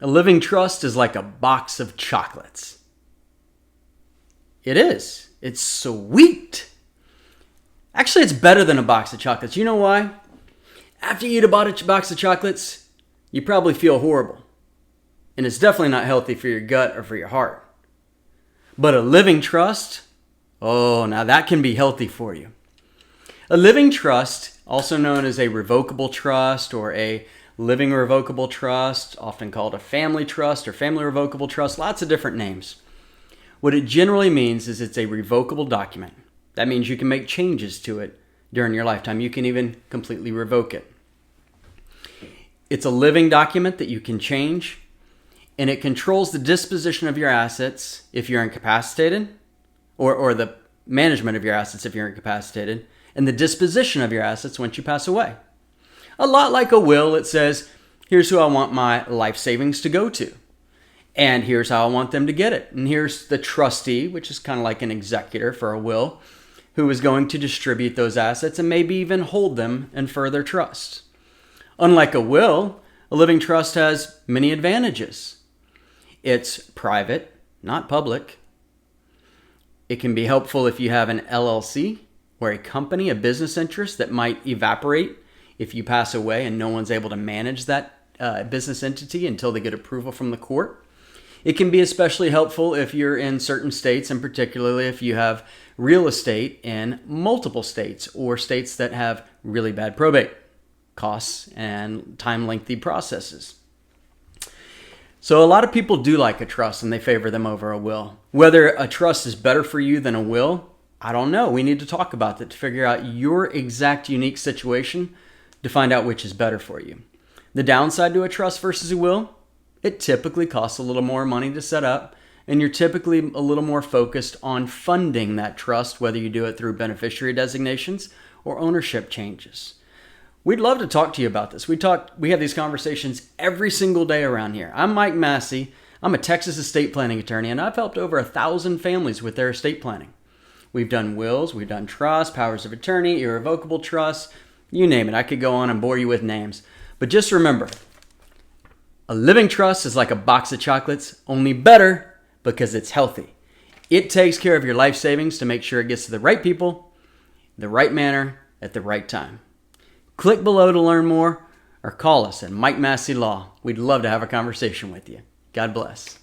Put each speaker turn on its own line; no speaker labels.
A living trust is like a box of chocolates. It is. It's sweet. Actually, it's better than a box of chocolates. You know why? After you eat a box of chocolates, you probably feel horrible. And it's definitely not healthy for your gut or for your heart. But a living trust, oh, now that can be healthy for you. A living trust, also known as a revocable trust or a living revocable trust, often called a family trust or family revocable trust, lots of different names. What it generally means is it's a revocable document. That means you can make changes to it during your lifetime. You can even completely revoke it. It's a living document that you can change, and it controls the disposition of your assets if you're incapacitated, or the management of your assets if you're incapacitated, and the disposition of your assets once you pass away. A lot like a will, it says, here's who I want my life savings to go to. And here's how I want them to get it. And here's the trustee, which is kind of like an executor for a will, who is going to distribute those assets and maybe even hold them in further trust. Unlike a will, a living trust has many advantages. It's private, not public. It can be helpful if you have an LLC or a company, a business interest that might evaporate if you pass away and no one's able to manage that business entity until they get approval from the court. It can be especially helpful if you're in certain states, and particularly if you have real estate in multiple states or states that have really bad probate costs and time-lengthy processes. So a lot of people do like a trust and they favor them over a will. Whether a trust is better for you than a will, I don't know. We need to talk about that to figure out your exact unique situation to find out which is better for you. The downside to a trust versus a will, it typically costs a little more money to set up, and you're typically a little more focused on funding that trust, whether you do it through beneficiary designations or ownership changes. We'd love to talk to you about this. We have these conversations every single day around here. I'm Mike Massey. I'm a Texas estate planning attorney, and I've helped over 1,000 families with their estate planning. We've done wills, we've done trusts, powers of attorney, irrevocable trusts, you name it. I could go on and bore you with names. But just remember, a living trust is like a box of chocolates, only better because it's healthy. It takes care of your life savings to make sure it gets to the right people, the right manner, at the right time. Click below to learn more or call us at Mike Massey Law. We'd love to have a conversation with you. God bless.